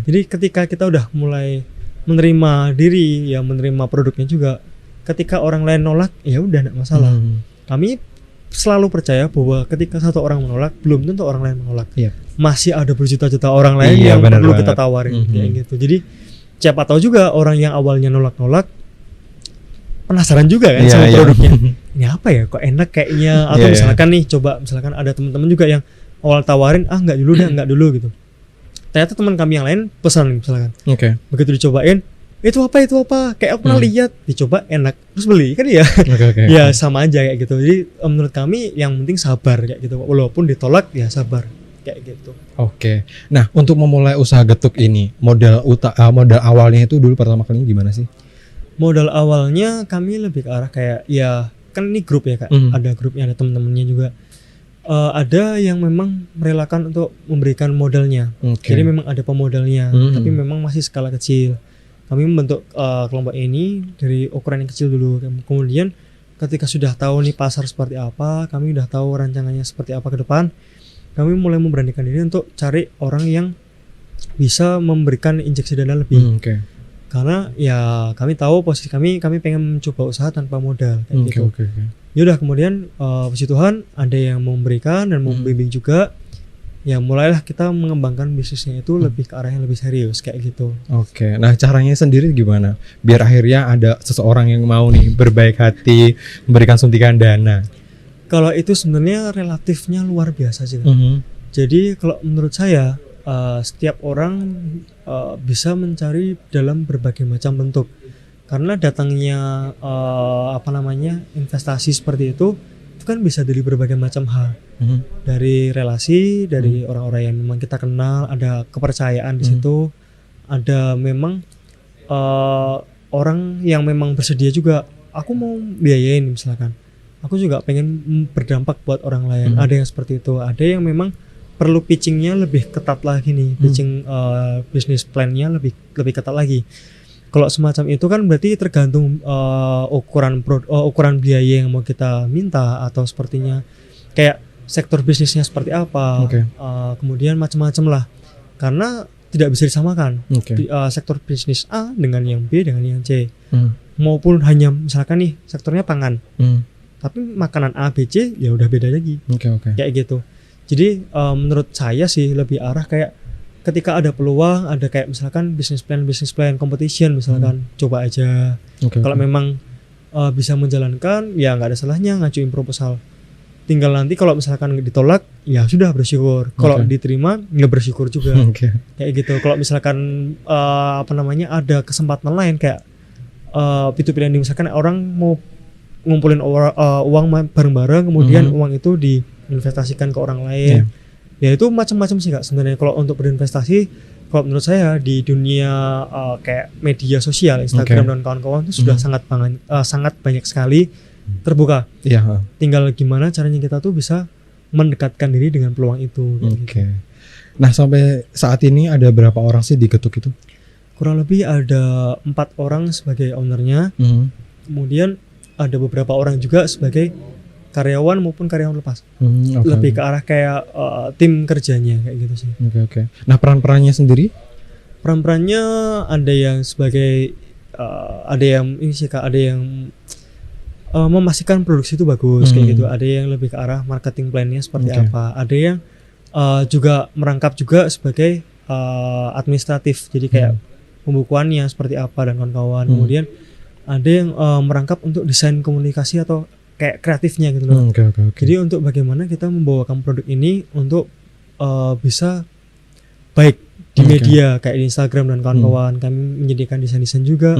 Jadi ketika kita udah mulai menerima diri, ya menerima produknya juga, ketika orang lain nolak, ya udah enggak masalah. Kami selalu percaya bahwa ketika satu orang menolak, belum tentu orang lain menolak. Masih ada berjuta-juta orang lain yang perlu kita tawarin kayak gitu. Jadi siapa tahu juga orang yang awalnya nolak-nolak penasaran juga kan sama produknya. Ini apa ya, kok enak kayaknya, atau misalkan nih misalkan ada teman-teman juga yang awal tawarin enggak dulu gitu. Ternyata teman kami yang lain pesan misalkan. Begitu dicobain, itu apa kayak aku pernah lihat, dicoba enak terus beli kan ya. Ya sama aja kayak gitu. Jadi menurut kami yang penting sabar kayak gitu, walaupun ditolak ya sabar kayak gitu. Nah, untuk memulai usaha getuk ini, modal awalnya itu dulu pertama kali gimana sih? Modal awalnya kami lebih ke arah kayak, ya kan ini grup ya Kak, ada grupnya, ada teman-temannya juga. Ada yang memang merelakan untuk memberikan modalnya. Jadi memang ada pemodalnya, tapi memang masih skala kecil. Kami membentuk kelompok ini dari ukuran yang kecil dulu. Kemudian ketika sudah tahu nih pasar seperti apa, kami udah tahu rancangannya seperti apa ke depan, kami mulai memberanikan diri untuk cari orang yang bisa memberikan injeksi dana lebih. Karena ya kami tahu posisi kami pengen mencoba usaha tanpa modal kayak gitu. Yaudah kemudian puji Tuhan ada yang memberikan dan membimbing juga. Ya mulailah kita mengembangkan bisnisnya itu lebih ke arah yang lebih serius kayak gitu. Nah caranya sendiri gimana? Biar akhirnya ada seseorang yang mau nih berbaik hati memberikan suntikan dana. Kalau itu sebenarnya relatifnya luar biasa sih. Jadi kalau menurut saya setiap orang bisa mencari dalam berbagai macam bentuk. Karena datangnya investasi seperti itu kan bisa dari berbagai macam hal. Dari relasi, dari orang-orang yang memang kita kenal, ada kepercayaan di situ, ada memang orang yang memang bersedia juga. Aku mau biayain misalkan, aku juga pengen berdampak buat orang lain. Ada yang seperti itu, ada yang memang perlu pitchingnya lebih ketat lagi nih, pitching bisnis plannya lebih ketat lagi. Kalau semacam itu kan berarti tergantung ukuran biaya yang mau kita minta atau sepertinya kayak sektor bisnisnya seperti apa, kemudian macam-macam lah. Karena tidak bisa disamakan sektor bisnis A dengan yang B dengan yang C, maupun hanya misalkan nih sektornya pangan, tapi makanan A, B, C ya udah beda lagi, kayak gitu. Jadi menurut saya sih lebih arah kayak ketika ada peluang, ada kayak misalkan business plan competition misalkan, coba aja. Kalau memang bisa menjalankan, ya nggak ada salahnya ngajuin proposal. Tinggal nanti kalau misalkan ditolak, ya sudah bersyukur. Kalau diterima, nggak bersyukur juga. Kayak gitu. Kalau misalkan ada kesempatan lain kayak P2P lending, misalkan orang mau ngumpulin uang bareng-bareng, kemudian uang itu diinvestasikan ke orang lain. Ya itu macam-macam sih Kak sebenarnya. Kalau untuk berinvestasi, kalau menurut saya di dunia kayak media sosial, Instagram dan kawan-kawan itu sudah sangat banyak sekali terbuka. Tinggal gimana caranya kita tuh bisa mendekatkan diri dengan peluang itu. Nah sampai saat ini ada berapa orang sih di Getuk itu? Kurang lebih ada 4 orang sebagai ownernya. Kemudian ada beberapa orang juga sebagai karyawan maupun karyawan lepas. Lebih ke arah kayak tim kerjanya kayak gitu sih. Nah peran-perannya sendiri? Peran-perannya ada yang sebagai ada yang ini sih Kak, ada yang memastikan produksi itu bagus kayak gitu. Ada yang lebih ke arah marketing plan-nya seperti apa. Ada yang juga merangkap juga sebagai administratif. Jadi kayak pembukuannya seperti apa dan kawan-kawan. Kemudian ada yang merangkap untuk desain komunikasi atau kayak kreatifnya gitu loh. Jadi untuk bagaimana kita membawakan produk ini untuk bisa baik di media kayak di Instagram dan kawan-kawan. Kami menyediakan desain-desain juga.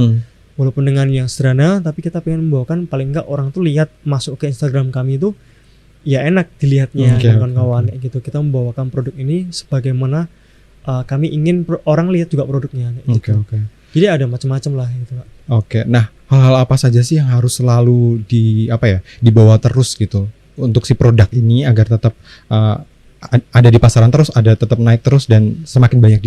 Walaupun dengan yang sederhana, tapi kita pengen membawakan paling enggak orang tuh lihat masuk ke Instagram kami itu ya enak dilihatnya kawan-kawan kayak gitu. Kita membawakan produk ini sebagaimana kami ingin orang lihat juga produknya kayak gitu. Jadi ada macam-macam lah gitu Pak. Nah hal-hal apa saja sih yang harus selalu dibawa terus gitu untuk si produk ini agar tetap ada di pasaran terus, ada tetap naik terus dan semakin banyak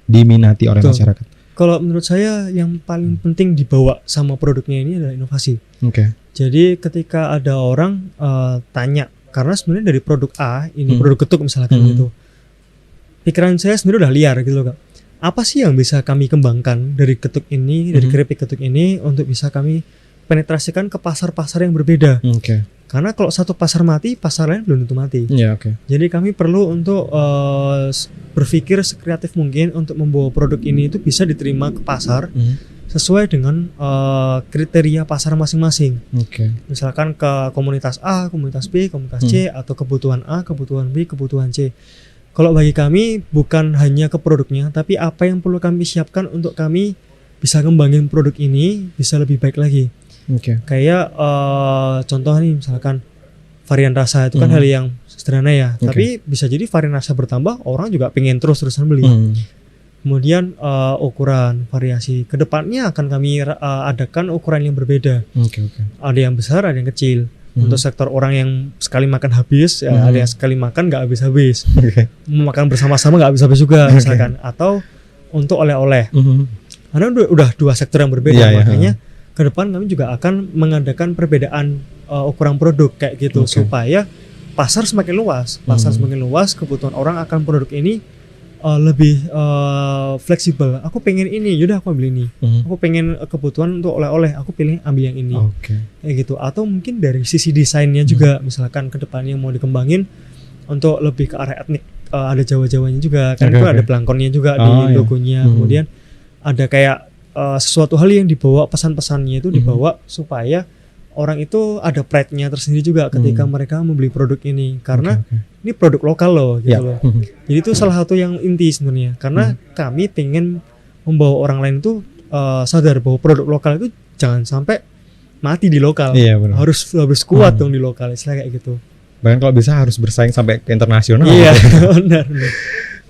diminati oleh masyarakat? Kalau menurut saya yang paling penting dibawa sama produknya ini adalah inovasi. Jadi ketika ada orang tanya, karena sebenarnya dari produk A ini produk Getuk misalkan gitu, pikiran saya sebenarnya udah liar gitu loh Kak. Apa sih yang bisa kami kembangkan dari Getuk ini, dari keripik Getuk ini untuk bisa kami penetrasikan ke pasar-pasar yang berbeda. Karena kalau satu pasar mati, pasar lain belum tentu mati. Jadi kami perlu untuk berpikir sekreatif mungkin untuk membawa produk ini itu bisa diterima ke pasar sesuai dengan kriteria pasar masing-masing. Misalkan ke komunitas A, komunitas B, komunitas C, atau kebutuhan A, kebutuhan B, kebutuhan C. Kalau bagi kami bukan hanya ke produknya, tapi apa yang perlu kami siapkan untuk kami bisa ngembangin produk ini bisa lebih baik lagi. Kayak contoh nih misalkan varian rasa itu kan hal yang sederhana ya, tapi bisa jadi varian rasa bertambah, orang juga pengen terus-terusan beli. Kemudian ukuran, variasi. Kedepannya akan kami adakan ukuran yang berbeda. Ada yang besar, ada yang kecil. Untuk sektor orang yang sekali makan habis, ya ada yang sekali makan nggak habis-habis. Makan bersama-sama nggak habis-habis juga misalkan. Atau untuk oleh-oleh. Karena udah 2 sektor yang berbeda, makanya ke depan kami juga akan mengadakan perbedaan ukuran produk kayak gitu, supaya pasar semakin luas. Semakin luas, kebutuhan orang akan produk ini lebih fleksibel. Aku pengen ini, yaudah aku ambil ini. Aku pengen kebutuhan untuk oleh-oleh, aku pilih ambil yang ini. Kayak gitu. Atau mungkin dari sisi desainnya juga, misalkan ke depannya mau dikembangin untuk lebih ke arah etnik, ada Jawa-Jawanya juga, kan itu ada belangkonnya juga di logonya. Kemudian ada kayak sesuatu hal yang dibawa, pesan-pesannya itu dibawa supaya orang itu ada pride-nya tersendiri juga ketika mereka membeli produk ini, karena ini produk lokal loh gitu loh. Jadi itu salah satu yang inti sebenarnya, karena kami pengen membawa orang lain itu sadar bahwa produk lokal itu jangan sampai mati di lokal. Harus kuat dong di lokal, istilah kayak gitu. Bahkan kalau bisa harus bersaing sampai ke internasional. Iya, benar.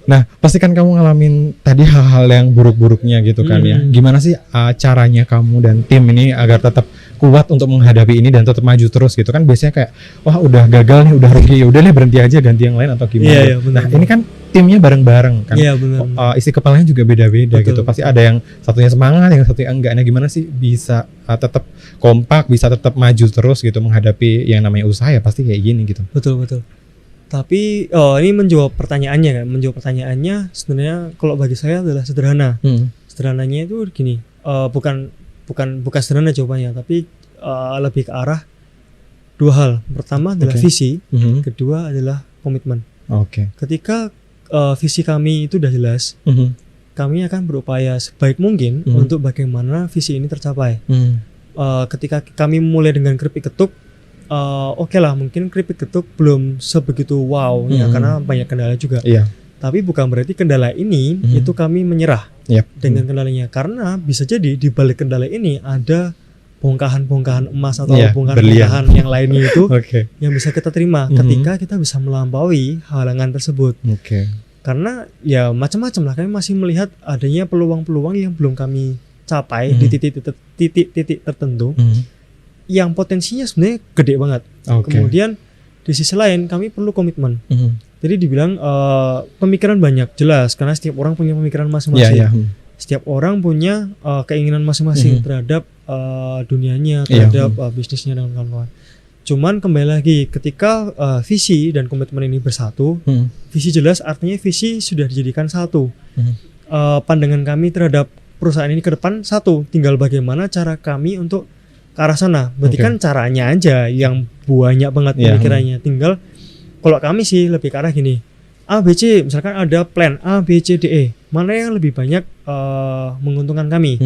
Nah, pasti kan kamu ngalamin tadi hal-hal yang buruk-buruknya gitu kan ya. Gimana sih caranya kamu dan tim ini agar tetap kuat untuk menghadapi ini dan tetap maju terus gitu kan? Biasanya kayak, wah udah gagal nih, udah rugi, udah deh berhenti aja, ganti yang lain atau gimana. Iya, benar. Nah, ini kan timnya bareng-bareng kan. Iya, benar. Isi kepalanya juga beda-beda gitu. Pasti ada yang satunya semangat, yang satunya enggak. Nah, gimana sih bisa tetap kompak, bisa tetap maju terus gitu menghadapi yang namanya usaha ya pasti kayak gini gitu. Betul. Tapi ini menjawab pertanyaannya kan. Pertanyaannya sebenarnya kalau bagi saya adalah sederhana. Sederhananya itu gini, bukan sederhana jawabannya, tapi lebih ke arah dua hal. Pertama adalah visi, kedua adalah komitmen. Ketika visi kami itu udah jelas, kami akan berupaya sebaik mungkin untuk bagaimana visi ini tercapai. Ketika kami mulai dengan keripik ketuk, oke lah, mungkin keripik ketuk belum sebegitu wow ya, karena banyak kendala juga. Tapi bukan berarti kendala ini itu kami menyerah dengan kendalanya, karena bisa jadi di balik kendala ini ada bongkahan-bongkahan emas atau bongkahan-bongkahan yang lainnya itu yang bisa kita terima ketika kita bisa melampaui halangan tersebut. Karena ya macam-macam lah, kami masih melihat adanya peluang-peluang yang belum kami capai di titik-titik tertentu yang potensinya sebenarnya gede banget. Kemudian di sisi lain kami perlu komitmen. Jadi dibilang pemikiran banyak, jelas, karena setiap orang punya pemikiran masing-masing. Setiap orang punya keinginan masing-masing terhadap dunianya, terhadap bisnisnya dan kawan-kawan. Cuman kembali lagi, ketika visi dan komitmen ini bersatu, visi jelas artinya visi sudah dijadikan satu. Pandangan kami terhadap perusahaan ini ke depan satu, tinggal bagaimana cara kami untuk ke arah sana. Berarti kan caranya aja yang banyak banget pemikirannya. Tinggal kalau kami sih lebih ke arah gini, A, B, C, misalkan ada plan A, B, C, D, E, mana yang lebih banyak menguntungkan kami.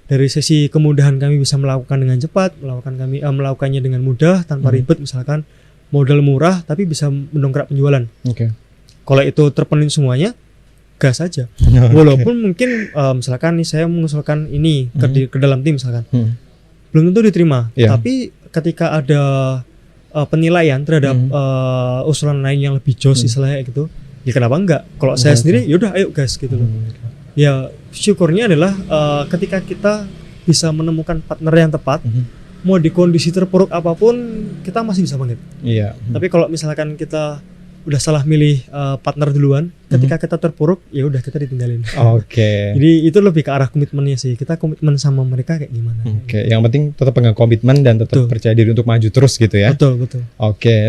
Dari sisi kemudahan kami bisa melakukan dengan cepat, melakukannya dengan mudah tanpa ribet, misalkan modal murah tapi bisa mendongkrak penjualan. Kalau itu terpenuhi semuanya, gas aja. Walaupun mungkin misalkan nih saya mengusulkan ini ke dalam tim misalkan, belum tentu diterima. Tapi ketika ada penilaian terhadap usulan lain yang lebih jos istilahnya gitu, ya kenapa enggak? Kalau saya sendiri yaudah ayo gas gitu loh. Ya syukurnya adalah ketika kita bisa menemukan partner yang tepat, mau di kondisi terpuruk apapun kita masih bisa bangkit. Tapi kalau misalkan kita udah salah milih partner duluan, ketika kita terpuruk ya udah kita ditinggalin. Jadi itu lebih ke arah komitmennya sih. Kita komitmen sama mereka kayak gimana. Yang penting tetap pegang komitmen dan tetap percaya diri untuk maju terus gitu ya. Betul.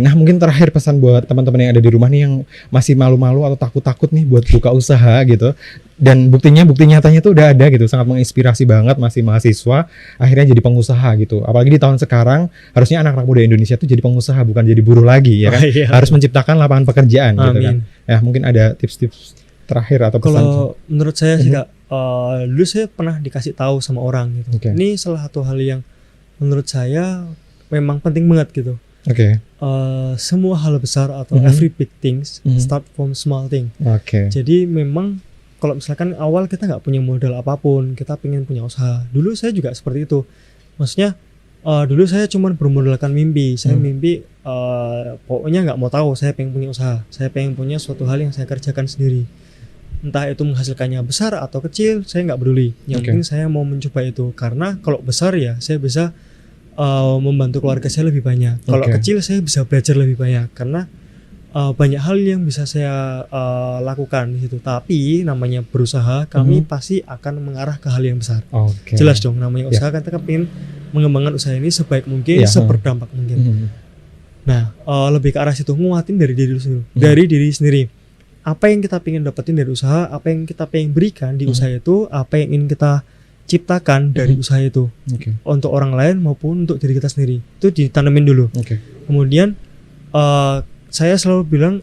Nah mungkin terakhir pesan buat teman-teman yang ada di rumah nih yang masih malu-malu atau takut-takut nih buat buka usaha gitu. Dan bukti nyatanya tuh udah ada gitu, sangat menginspirasi banget, masih mahasiswa akhirnya jadi pengusaha gitu. Apalagi di tahun sekarang harusnya anak-anak muda Indonesia tuh jadi pengusaha, bukan jadi buruh lagi ya kan. Harus menciptakan lapangan pekerjaan gitu kan. Ya mungkin ada tips-tips terakhir atau pesan. Kalau menurut saya sih Kak, dulu saya pernah dikasih tahu sama orang gitu. Ini salah satu hal yang menurut saya memang penting banget gitu. Semua hal besar atau every big things start from small thing. Jadi memang kalau misalkan awal kita nggak punya modal apapun, kita pengen punya usaha. Dulu saya juga seperti itu. Maksudnya dulu saya cuma bermodalkan mimpi. Saya mimpi pokoknya nggak mau tahu. Saya pengen punya usaha. Saya pengen punya suatu hal yang saya kerjakan sendiri. Entah itu menghasilkannya besar atau kecil, saya nggak peduli. Yang penting saya mau mencoba itu. Karena kalau besar ya saya bisa membantu keluarga saya lebih banyak. Kalau kecil saya bisa belajar lebih banyak. Karena banyak hal yang bisa saya lakukan di situ. Tapi namanya berusaha, kami pasti akan mengarah ke hal yang besar. Jelas dong, namanya usaha kan kita pengen mengembangkan usaha ini sebaik mungkin, Iya. seberdampak mungkin. Nah, lebih ke arah situ, nguatin dari diri sendiri, Mhm. dari diri sendiri. Apa yang kita pengen dapetin dari usaha, apa yang kita pengen berikan di usaha itu, apa yang ingin kita ciptakan dari usaha itu Oke. untuk orang lain maupun untuk diri kita sendiri. Itu ditanemin dulu. Oke. Kemudian saya selalu bilang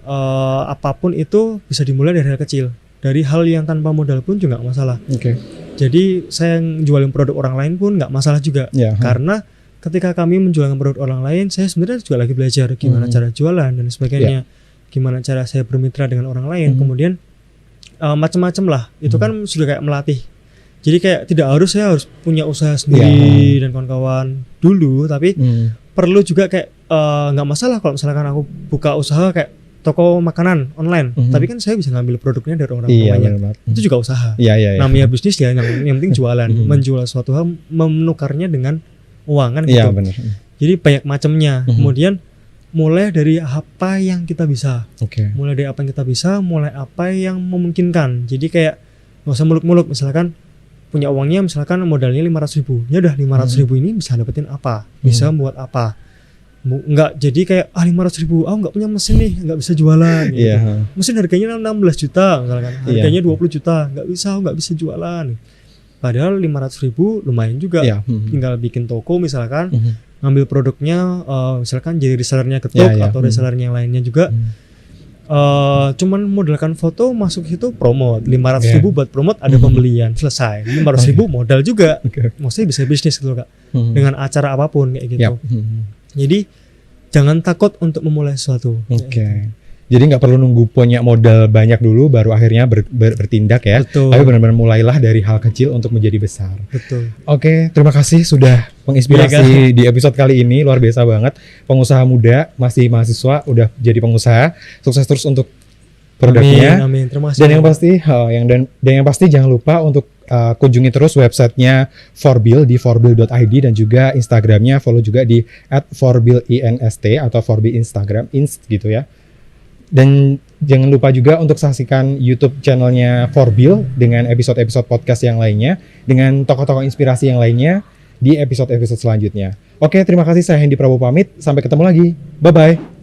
apapun itu bisa dimulai dari hal kecil. Dari hal yang tanpa modal pun juga nggak masalah. Oke. Jadi saya jualin produk orang lain pun nggak masalah juga. Ya. Karena ketika kami menjualkan produk orang lain, saya sebenarnya juga lagi belajar gimana cara jualan dan sebagainya, gimana cara saya bermitra dengan orang lain. Kemudian macam-macam lah. Itu kan sudah kayak melatih. Jadi kayak tidak harus saya harus punya usaha sendiri dan kawan-kawan dulu, tapi perlu juga kayak nggak masalah kalau misalkan aku buka usaha kayak toko makanan online, tapi kan saya bisa ngambil produknya dari orang tuanya. Itu juga usaha. Iya. Namanya bisnis ya, yang penting jualan, menjual suatu hal, menukarnya dengan uang kan gitu. Iya benar. Jadi banyak macamnya. Kemudian mulai dari apa yang kita bisa. Oke. Mulai dari apa yang kita bisa, mulai apa yang memungkinkan. Jadi kayak nggak usah muluk-muluk. Misalkan punya uangnya, misalkan modalnya 500.000. Ya udah 500.000 ini bisa dapetin apa? Bisa buat apa? Nggak jadi kayak 500.000, nggak punya mesin nih, nggak bisa jualan. Gitu. Iya. Mesin harganya 16 juta misalkan, harganya 20 juta, nggak bisa jualan. Padahal 500.000 lumayan juga. Iya. Tinggal bikin toko misalkan, ngambil produknya, misalkan jadi resellernya Ketuk atau resellernya yang lainnya juga. Cuman modalkan foto, masuk situ promote 500.000 buat promote, ada pembelian, selesai. 500.000 modal juga. Maksudnya bisa bisnis gitu Kak. Dengan acara apapun kayak gitu. Jadi jangan takut untuk memulai sesuatu. Oke. Jadi nggak perlu nunggu punya modal banyak dulu baru akhirnya bertindak ya. Betul. Tapi benar-benar mulailah dari hal kecil untuk menjadi besar. Betul. Oke, terima kasih sudah menginspirasi di episode kali ini, luar biasa banget. Pengusaha muda, masih mahasiswa, udah jadi pengusaha. Sukses terus untuk produknya. Amin. Terima kasih. Dan yang pasti jangan lupa untuk kunjungi terus websitenya Forbil di forbil.id dan juga Instagramnya, follow juga di @forbilinst atau Forbil Instagram gitu ya. Dan jangan lupa juga untuk saksikan YouTube channelnya Forbil dengan episode-episode podcast yang lainnya, dengan tokoh-tokoh inspirasi yang lainnya di episode-episode selanjutnya. Oke, terima kasih, saya Hendy Prabowo pamit, sampai ketemu lagi, bye-bye.